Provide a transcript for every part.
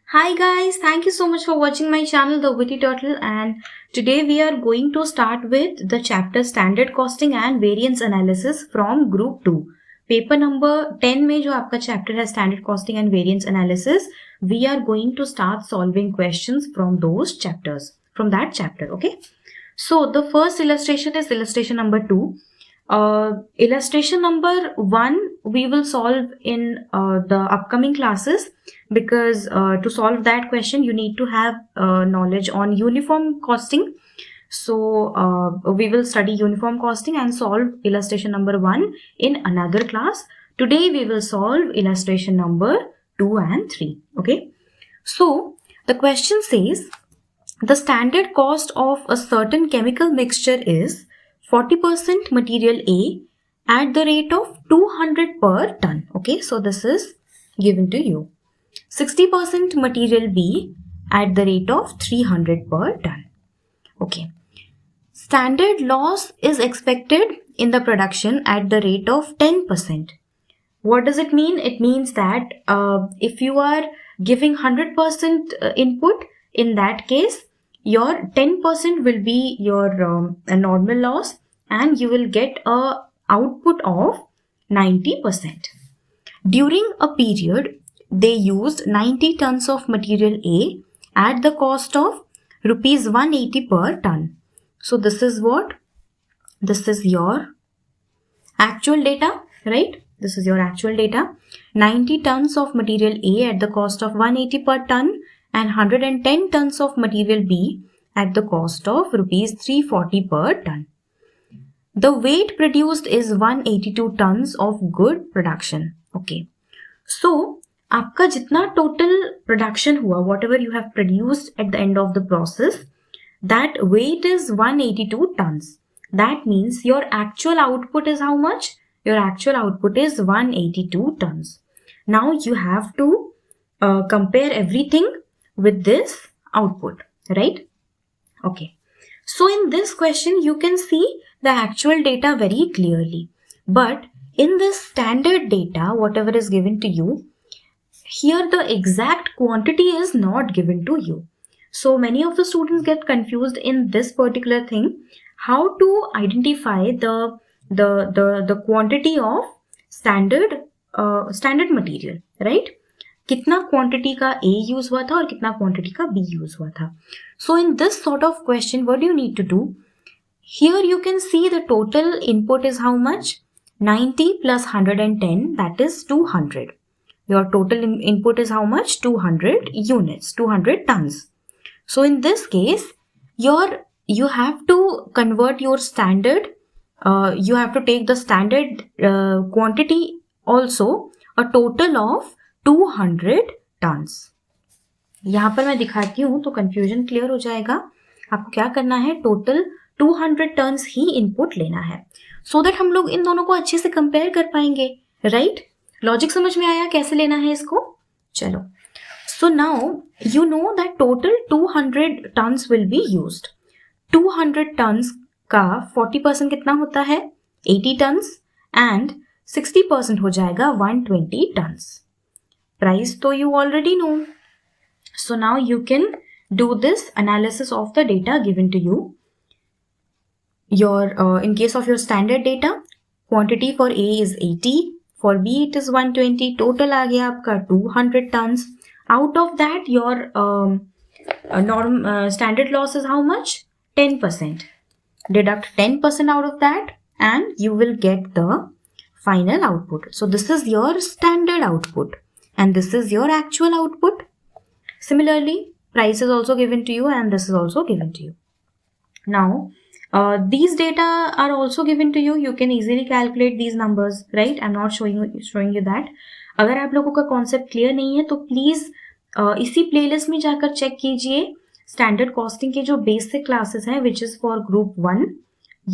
Hi guys, thank you so much for watching my channel The Witty Turtle, and today we are going to start with the chapter Standard Costing and Variance Analysis from Group 2. Paper number 10 में जो आपका chapter है Standard Costing and Variance Analysis, we are going to start solving questions from those chapters, from that chapter, okay? So the first illustration is illustration number 2. Illustration number 1 we will solve in the upcoming classes, because to solve that question you need to have knowledge on uniform costing. So we will study uniform costing and solve illustration number 1 in another class. Today we will solve illustration number 2 and 3. Okay. So the question says the standard cost of a certain chemical mixture is 40% material A at the rate of 200 per ton. Okay, so this is given to you. 60% material B at the rate of 300 per ton. Okay. Standard loss is expected in the production at the rate of 10%. What does it mean? It means that if you are giving 100% input, in that case, your 10% will be your a normal loss, and you will get a output of 90%. During a period, they used 90 tons of material A at the cost of rupees 180 per ton. So this is what? This is your actual data, right? This is your actual data. 90 tons of material A at the cost of 180 per ton and 110 tons of material B at the cost of rupees 340 per ton. The weight produced is 182 tons of good production. Okay. So, आपका जितना total production हुआ, whatever you have produced at the end of the process, that weight is 182 tons. That means your actual output is how much? Your actual output is 182 tons. Now you have to compare everything with this output, right? Okay. So in this question, you can see the actual data very clearly. But in this standard data, whatever is given to you, here the exact quantity is not given to you. So many of the students get confused in this particular thing, how to identify the quantity of standard material, right? कितना quantity का A use हुआ था और कितना quantity का B use हुआ था. So in this sort of question, what do you need to do? Here you can see the total input is how much? 90 plus 110, that is 200. Your total input is how much? 200 units, 200 tons. So in this case, you have to convert your standard, you have to take the standard quantity also, a total of 200 tons. यहाँ पर मैं दिखाती हूँ तो confusion clear हो जाएगा. आपको क्या करना है? टोटल 200 टन्स ही इनपुट लेना है, सो दैट हम लोग इन दोनों को अच्छे से कंपेयर कर पाएंगे, राइट? लॉजिक समझ में आया कैसे लेना है इसको? चलो, so now you know that total 200 tons will be used. 200 tons का 40% कितना होता है? 80 टन्स, एंड 60% हो जाएगा 120 टन्स. Price तो you already know. So now you can do this analysis of the data given to you. In case of your standard data, quantity for A is 80, for B it is 120. Total आ गया आपका 200 tons. Out of that, your standard loss is how much? 10%. Deduct 10% out of that, and you will get the final output. So this is your standard output, and this is your actual output. Similarly, price is also given to you, and this is also given to you. Now, these data are also given to you. You can easily calculate these numbers, right? I'm not showing you that. अगर आप लोगों का concept clear नहीं है तो please इसी playlist में जाकर चेक कीजिए. स्टैंडर्ड कॉस्टिंग के जो बेसिक क्लासेस हैं, which is for group 1,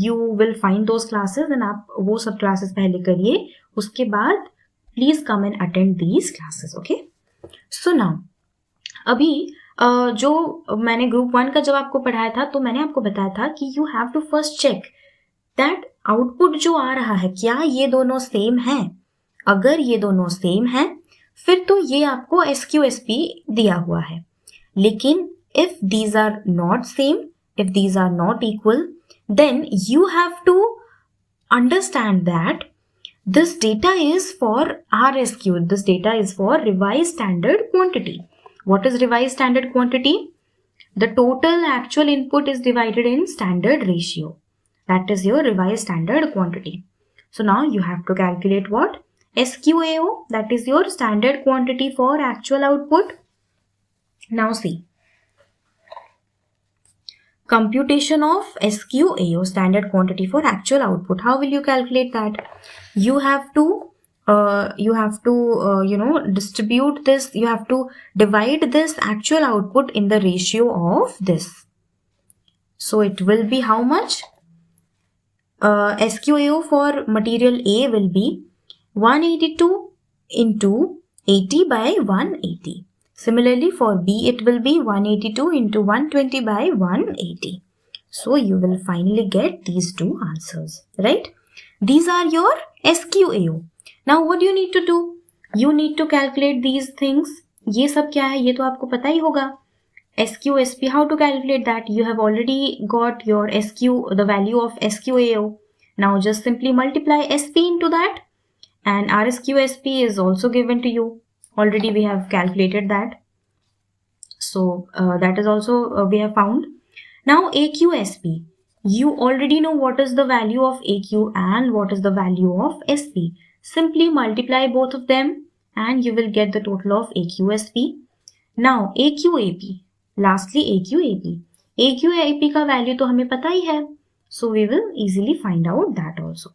you will find those classes, and आप वो सब क्लासेस पहले करिए. उसके बाद please come and attend these classes. Okay, so now अभी जो मैंने ग्रुप 1 का जब आपको पढ़ाया था तो मैंने आपको बताया था कि you have to first check that output जो आ रहा है क्या ये दोनों सेम है. अगर ये दोनों सेम है, फिर तो ये आपको SQSP दिया हुआ है. लेकिन if these are not same, if these are not equal, then you have to understand that this data is for RSQ. This data is for revised standard quantity. What is revised standard quantity? The total actual input is divided in standard ratio. That is your revised standard quantity. So now you have to calculate what? SQAO, that is your standard quantity for actual output. Now see. Computation of SQAO, standard quantity for actual output. How will you calculate that? You have to distribute this. You have to divide this actual output in the ratio of this. So it will be how much? SQAO for material A will be 182 into 80 by 180. Similarly, for B, it will be 182 into 120 by 180. So, you will finally get these two answers, right? These are your SQAO. Now, what do you need to do? You need to calculate these things. ये सब क्या है? ये तो आपको पता ही होगा. SQSP, how to calculate that? You have already got your the value of SQAO. Now, just simply multiply SP into that. And RSQSP is also given to you. Already we have calculated that. So that is also we have found. Now AQSP. You already know what is the value of AQ and what is the value of SP. Simply multiply both of them and you will get the total of AQSP. Now AQAP. Lastly AQAP. AQAP का value तो हमें पता ही है. So we will easily find out that also.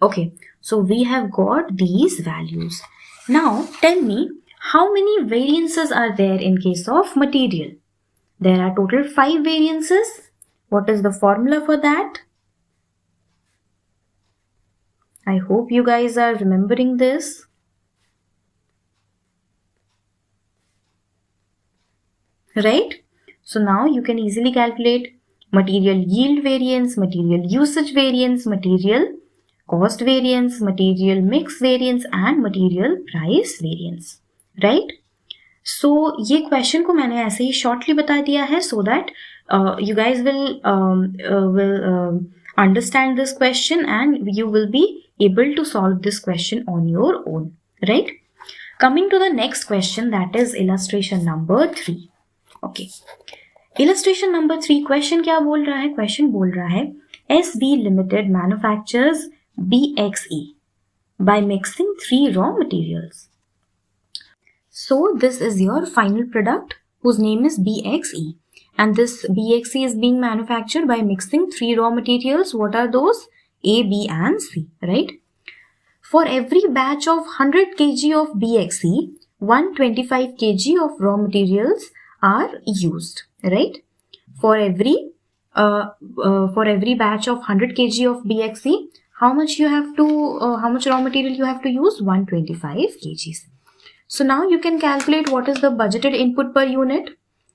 Okay, so we have got these values. Now tell me, how many variances are there in case of material? There are total 5 variances. What is the formula for that? I hope you guys are remembering this. Right? So now you can easily calculate material yield variance, material usage variance, material cost variance, material mix variance and material price variance. Right? So ये question को मैंने ऐसे ही shortly बता दिया है so that you guys will understand this question and you will be able to solve this question on your own. Right? Coming to the next question, that is illustration number 3. Okay. Illustration number 3 question क्या बोल रहा है? Question बोल रहा है SB Limited manufactures BXE by mixing 3 raw materials. So this is your final product whose name is BXE, and this BXE is being manufactured by mixing 3 raw materials. What are those? A, B and C, right? For every batch of 100 kg of BXE, 125 kg of raw materials are used, right? For every batch of 100 kg of BXE, how much raw material you have to use? 125 kgs. So now you can calculate what is the budgeted input per unit.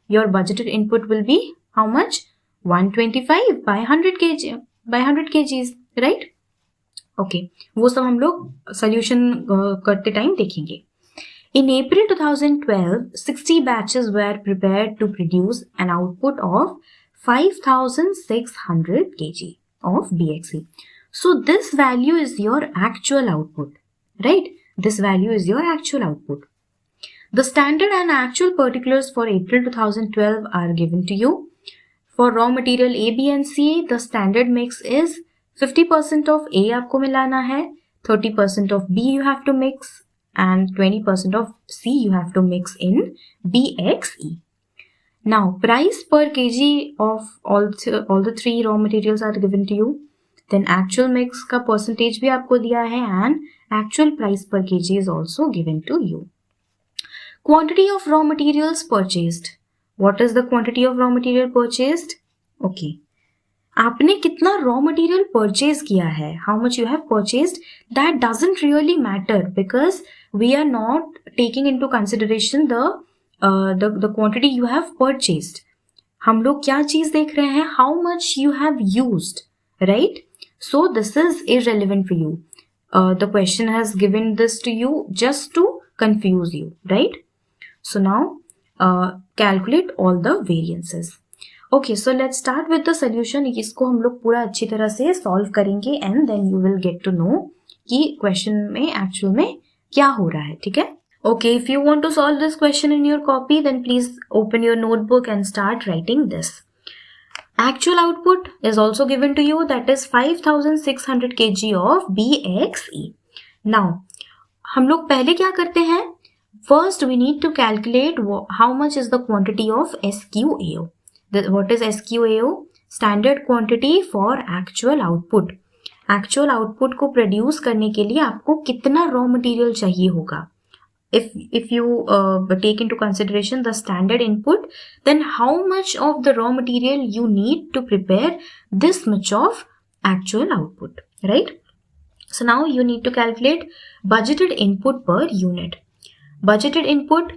Your budgeted input will be how much? 125 by 100 kgs, right? Okay, वो सब हम लोग solution करते time देखेंगे. In April 2012, 60 batches were prepared to produce an output of 5,600 kg of BXE. So this value is your actual output, right? This value is your actual output. The standard and actual particulars for April 2012 are given to you. For raw material A, B and C, the standard mix is 50% of A आपको मिलाना है, 30% of B you have to mix and 20% of C you have to mix in BXE. Now, price per kg of all the 3 raw materials are given to you. Then actual mix का percentage भी आपको दिया है and actual price per kg is also given to you. Quantity of raw materials purchased. What is the quantity of raw material purchased? Okay. आपने कितना raw material purchase किया है? How much you have purchased? That doesn't really matter because we are not taking into consideration the quantity you have purchased. हम लोग क्या चीज देख रहे हैं? How much you have used, right? So this is irrelevant for you. The question has given this to you just to confuse you, right? So now calculate all the variances. Okay, so let's start with the solution. इसको हम लोग पूरा अच्छी तरह से solve करेंगे and then you will get to know कि question में actual में क्या हो रहा है, ठीक है? Okay, if you want to solve this question in your copy, then please open your notebook and start writing this. Actual output is also given to you, that is 5600 kg of BXE. Now, हम लोग पहले क्या करते हैं? First, we need to calculate how much is the quantity of SQAO. What is SQAO? Standard quantity for actual output. Actual output को produce करने के लिए आपको कितना raw material चाहिए होगा? If you take into consideration the standard input, then how much of the raw material you need to prepare this much of actual output, right? So now you need to calculate budgeted input per unit. Budgeted input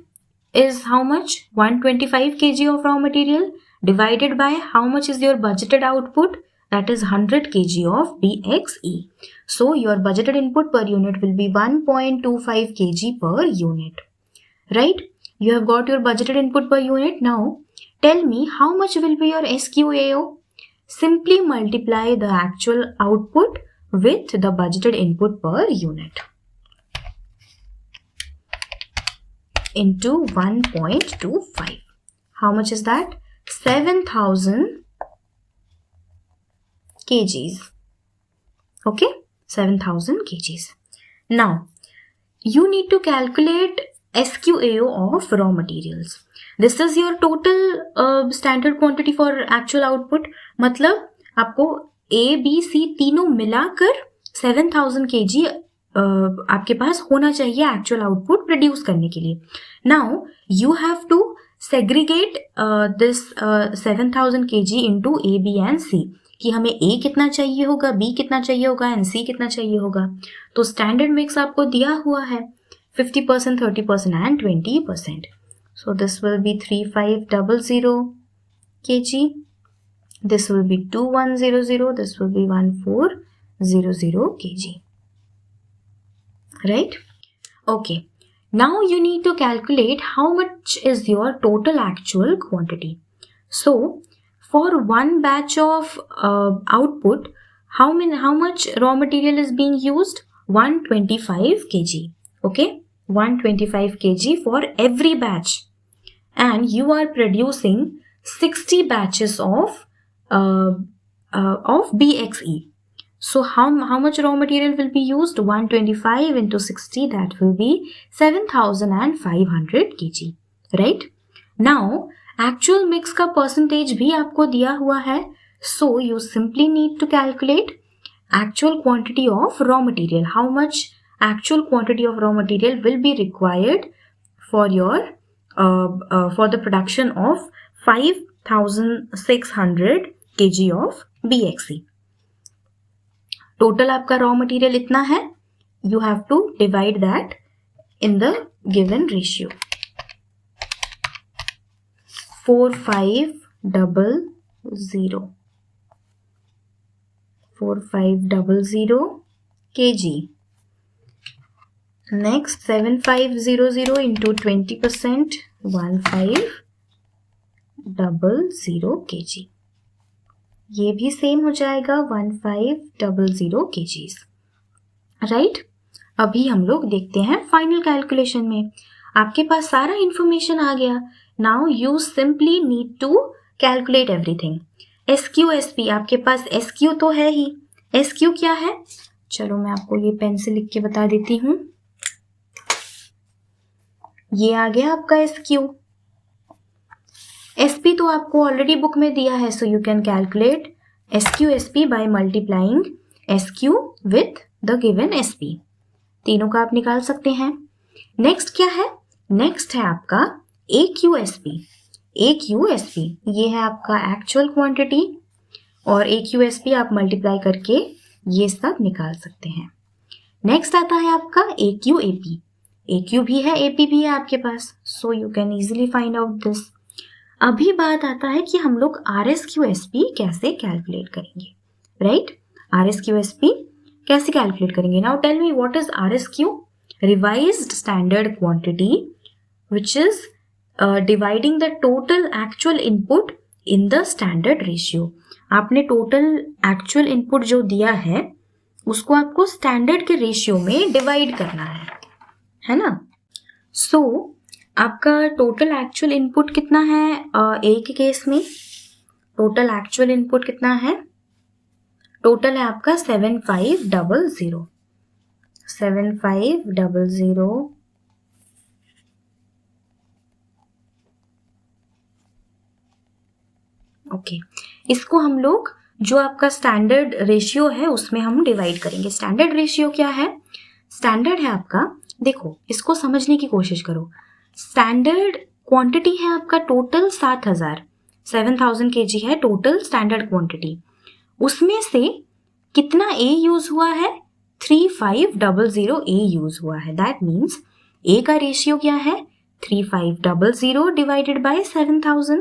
is how much? 125 kg of raw material divided by how much is your budgeted output? That is 100 kg of BXE. So your budgeted input per unit will be 1.25 kg per unit, right? You have got your budgeted input per unit. Now tell me how much will be your SQAO? Simply multiply the actual output with the budgeted input per unit into 1.25. How much is that? 7000 kgs. Okay, 7000 kgs. Now you need to calculate SQAO of raw materials. This is your total standard quantity for actual output. मतलब आपको A, B, C तीनों मिलाकर 7000 kg आपके पास होना चाहिए actual output produce करने के लिए. Now you have to segregate this 7000 kg into A, B and C. कि हमें A कितना चाहिए होगा, B कितना चाहिए होगा and C कितना चाहिए होगा. तो standard mix आपको दिया हुआ है 50%, 30% and 20%. So this will be 3500 kg. This will be 2100. This will be 1400 kg. Right? Okay. Now you need to calculate how much is your total actual quantity. So for one batch of output, how much raw material is being used? 125 kg. Okay, 125 kg for every batch, and you are producing 60 batches of BXE. So how much raw material will be used? 125 into 60, that will be 7500 kg, right? Now actual mix का percentage भी आपको दिया हुआ है. So you simply need to calculate actual quantity of raw material. How much actual quantity of raw material will be required for your for the production of 5600 kg of BXE. Total आपका raw material इतना है. You have to divide that in the given ratio. 4500 kg. Next 7500 into 20%, 1500 kg. ये भी same हो जाएगा 1500 kgs, right? अभी हम लोग देखते हैं फाइनल कैलकुलेशन में. आपके पास सारा इंफॉर्मेशन आ गया. Now you simply need to calculate everything. SQ SP आपके पास SQ तो है ही. SQ क्या है? चलो मैं आपको ये पेन से लिख के बता देती हूँ. ये आ गया आपका SQ. SP तो आपको ऑलरेडी बुक में दिया है, सो you can calculate SQ SP by multiplying SQ with the given SP. तीनों का आप निकाल सकते हैं. नेक्स्ट क्या है? नेक्स्ट है आपका AQ SP. AQ SP ये है आपका एक्चुअल क्वांटिटी, और AQ SP आप मल्टीप्लाई करके ये सब निकाल सकते हैं. नेक्स्ट आता है आपका AQ AP. AQ भी है, AP भी है आपके पास, so you can easily find out this. अभी बात आता है कि हम लोग RSQ SP कैसे कैलकुलेट करेंगे, राइट? RSQ SP कैसे कैलकुलेट करेंगे? Now tell me what is RSQ. revised standard quantity which is dividing the total actual input in the standard ratio. आपने total actual input जो दिया है उसको आपको standard के ratio में divide करना है ना? So आपका total actual input कितना है A के केस में? total actual input कितना है? total है आपका 7500. 7500 ओके इसको हम लोग जो आपका स्टैंडर्ड रेशियो है उसमें हम डिवाइड करेंगे. स्टैंडर्ड रेशियो क्या है? स्टैंडर्ड है आपका, देखो इसको समझने की कोशिश करो. स्टैंडर्ड क्वांटिटी है आपका टोटल 7000 kg है टोटल स्टैंडर्ड क्वांटिटी. उसमें से कितना A यूज हुआ है? 3500 A यूज हुआ है. दैट मीन्स A का रेशियो क्या है? 3500 divided by 7000.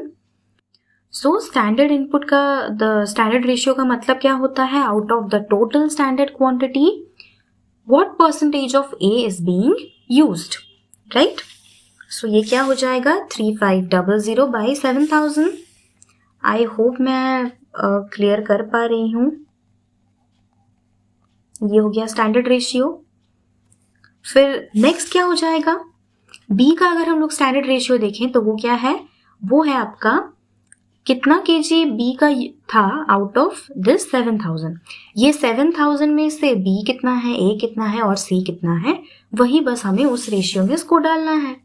So standard input का द स्टैंडर्ड रेशियो का मतलब क्या होता है? Out of the total standard quantity what percentage of A is being used, right? So ये क्या हो जाएगा? 3500 बाय 7000. आई होप मैं क्लियर कर पा रही हूँ. ये हो गया स्टैंडर्ड रेशियो. फिर नेक्स्ट क्या हो जाएगा? B का अगर हम लोग स्टैंडर्ड रेशियो देखें तो वो क्या है? वो है आपका कितना kg B का था आउट ऑफ दिस 7000. ये 7000 में से B कितना है, A कितना है और C कितना है, वही बस हमें उस रेशियो में इसको डालना है.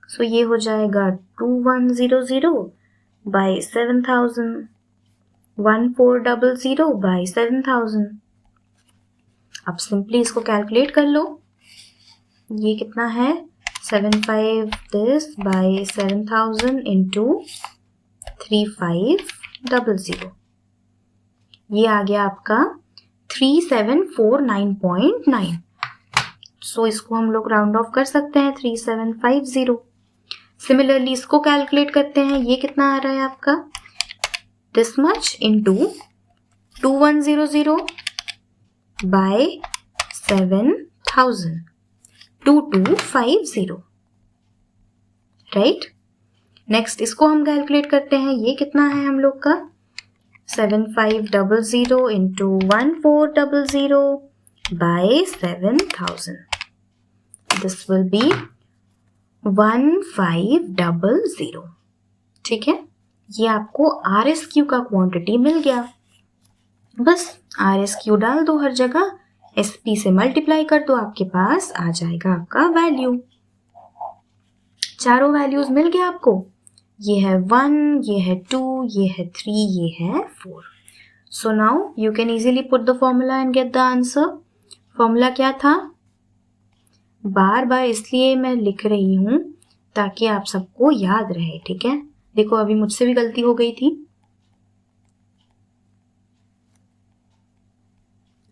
सो ये हो जाएगा 2100 बाय 7000, 1400 बाय 7000. अब सिंपली इसको कैलकुलेट कर लो. ये कितना है? 75 this बाय 7000 इंटू 3500. ये आ गया आपका 3749.9. सो इसको हम लोग राउंड ऑफ कर सकते हैं 3750. सिमिलरली इसको कैलकुलेट करते हैं. ये कितना आ रहा है आपका? This much into 2100 by 7000, 2250, right? Next इसको हम कैलकुलेट करते हैं. ये कितना है हम लोग का? 7500 into 1400 by 7000. This will be 1500. ठीक है, ये आपको RSQ का क्वांटिटी मिल गया. बस RSQ डाल दो हर जगह, SP से मल्टीप्लाई कर दो, आपके पास आ जाएगा आपका वैल्यू. चारों वैल्यूज मिल गया आपको. ये है 1, ये है 2, ये है 3, ये है 4. सो now you can easily put the formula and get the answer. Formula क्या था? बार बार इसलिए मैं लिख रही हूं ताकि आप सबको याद रहे. ठीक है, देखो अभी मुझसे भी गलती हो गई थी,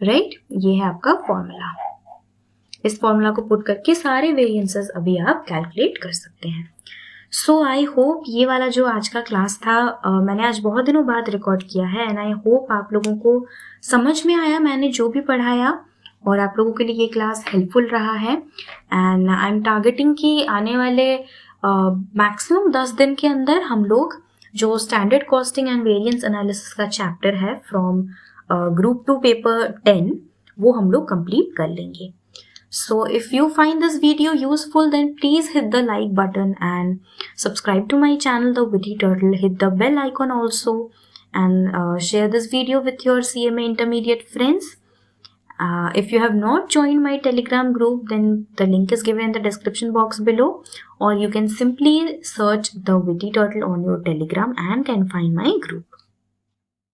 राइट? ये है आपका फॉर्मूला. इस फॉर्मूला को पुट करके सारे वेरिएंसेस अभी आप कैलकुलेट कर सकते हैं. सो आई होप ये वाला जो आज का क्लास था मैंने आज बहुत दिनों बाद रिकॉर्ड किया है एंड आई होप आप लोगों को समझ में आया मैंने जो भी पढ़ाया और आप लोगों के लिए ये क्लास हेल्पफुल रहा है. एंड आई एम टारगेटिंग कि आने वाले मैक्सिमम 10 दिन के अंदर हम लोग जो standard costing and variance analysis का चैप्टर है फ्रॉम ग्रुप 2 पेपर 10 वो हम लोग कंप्लीट कर लेंगे. So if you find this video useful then please hit the like button and subscribe to my channel The Witty Turtle. Hit the bell icon also and share this video with your CMA intermediate friends. If you have not joined my Telegram group then the link is given in the description box below, or you can simply search The Witty Turtle on your Telegram and can find my group.